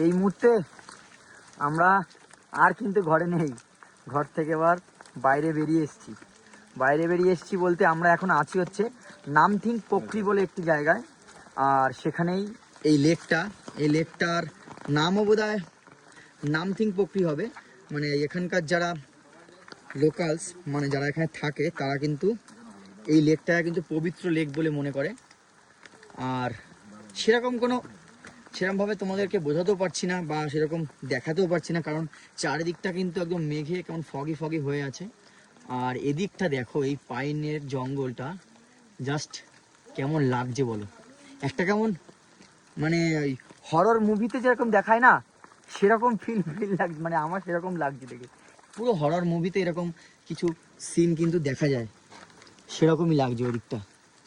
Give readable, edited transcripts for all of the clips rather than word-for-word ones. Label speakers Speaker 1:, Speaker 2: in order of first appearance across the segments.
Speaker 1: এই মুহূর্তে আমরা আর কিন্তু ঘরে নেই, ঘর থেকে এবার বাইরে বেরিয়ে এসেছি বলতে আমরা এখন আছি হচ্ছে নামথিং পোখরি বলে একটি জায়গায়। আর সেখানেই এই লেকটার নামও বোধহয় নামথিং পোখরি হবে। মানে এখানকার যারা লোকালস, মানে যারা এখানে থাকে, তারা কিন্তু এই লেকটা কিন্তু পবিত্র লেক বলে মনে করে। আর সেরকমভাবে তোমাদেরকে বোঝাতেও পারছি না বা সেরকম দেখাতেও পারছি না, কারণ চারিদিকটা কিন্তু একদম মেঘে কেমন ফগি হয়ে আছে। আর এদিকটা দেখো, এই পাইনের জঙ্গলটা জাস্ট কেমন লাগছে বলো। একটা কেমন মানে হরর মুভিতে যেরকম দেখায় না, সেরকম ফিল লাগছে। মানে আমার সেরকম লাগছে দেখে, পুরো হরর মুভিতে এরকম কিছু সিন কিন্তু দেখা যায়, সেরকমই লাগছে ওদিকটা,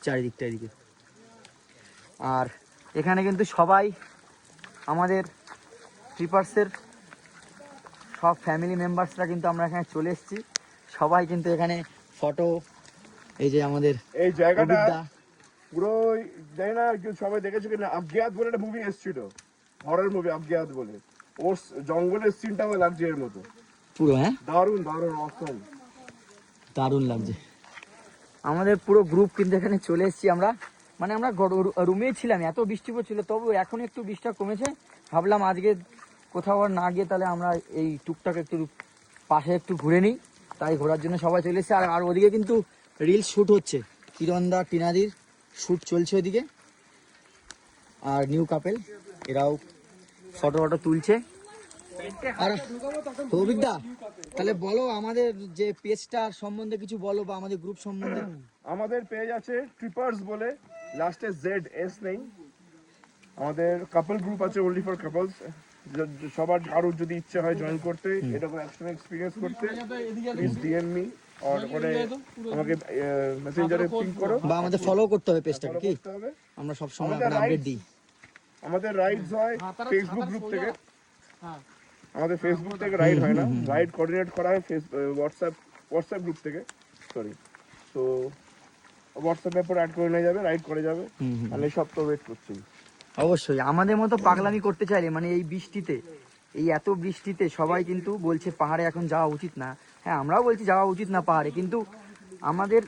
Speaker 1: চারিদিকটা এদিকে। আর এখানে কিন্তু সবাই আমাদের ট্রিপার্সের সব ফ্যামিলি মেম্বার্সরা কিন্তু আমরা এখানে চলে এসেছি। সবাই কিন্তু এখানে ফটো, এই যে আমাদের
Speaker 2: এই জায়গাটা পুরো, জানি না সবাই দেখেছো কিনা, আবগিয়াত বলে একটা মুভি এসেছিল, হরর মুভি আবগিয়াত বলে। ওর জঙ্গলের সিনটাও লাগছে এর মতো
Speaker 1: পুরো। হ্যাঁ,
Speaker 2: দারুণ অসম,
Speaker 1: দারুণ লাগছে। আমাদের পুরো গ্রুপ কিন্তু এখানে চলে এসেছি আমরা। মানে আমরা রুমেই ছিলাম, এত বৃষ্টি পড়ছিল, তবু এখন একটু বৃষ্টিটা কমেছে। ভাবলাম আজকে কোথাও আর না গিয়ে তাহলে আমরা এই টুকটাক একটু পাশে একটু ঘুরে নিই, তাই ঘোরার জন্য সবাই চলে এসেছে। আর ওদিকে কিন্তু রিলস শ্যুট হচ্ছে, কিরণদা টিনাদির শ্যুট চলছে ওদিকে। আর নিউ কাপেল এরাও ফটো তুলছে। আর সৌভিকদা, তাহলে বলো আমাদের যে পেজটার সম্বন্ধে কিছু বলো, বা আমাদের গ্রুপ সম্বন্ধে।
Speaker 2: আমাদের পেজ আছে ট্রিপার্স বলে, লাস্টে ZS নেই। আমাদের কাপল গ্রুপ আছে, ওনলি ফর কাপলস। সবার কারোর যদি ইচ্ছে হয় জয়েন করতে, এরকম একসঙ্গে এক্সপিরিয়েন্স করতে, প্লিজ ডিএম মি আর করে আমাকে মেসেঞ্জারে পিং করো,
Speaker 1: বা আমাদের ফলো করতে হবে পেজটাকে, কি আমরা সব সময় আপডেট দিই।
Speaker 2: আমাদের রাইডস হয় ফেসবুক গ্রুপ থেকে, আমাদের ফেসবুক থেকে রাইড হয় না, রাইড কোঅর্ডিনেট করা হয় হোয়াটসঅ্যাপ গ্রুপ থেকে, সরি। তো হোয়াটসঅ্যাপে পর অ্যাড করে নিয়ে যাবে, রাইড করে যাবে। আর এই সব তো ওয়েট করছি।
Speaker 1: অবশ্যই আমাদের মতো পাগলামি করতে চাইলে, মানে এই বৃষ্টিতে, এই এত বৃষ্টিতে সবাই কিন্তু বলছে পাহাড়ে এখন যাওয়া উচিত না। হ্যাঁ, আমরাও বলছি যাওয়া উচিত না পাহাড়ে, কিন্তু আমাদের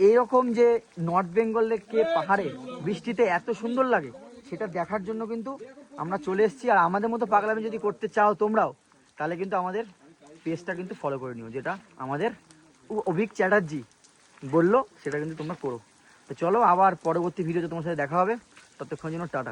Speaker 1: এইরকম যে নর্থ বেঙ্গলকে পাহাড়ে বৃষ্টিতে এত সুন্দর লাগে, সেটা দেখার জন্য কিন্তু আমরা চলে এসেছি। আর আমাদের মতো পাগলামি যদি করতে চাও তোমরাও, তাহলে কিন্তু আমাদের পেজটা কিন্তু ফলো করে নিও, যেটা আমাদের অভিক চ্যাটার্জি বললো, সেটা কিন্তু তোমরা করো। তো চলো, আবার পরবর্তী ভিডিওতে তোমার সাথে দেখা হবে, ততক্ষণ জন্য টাটা।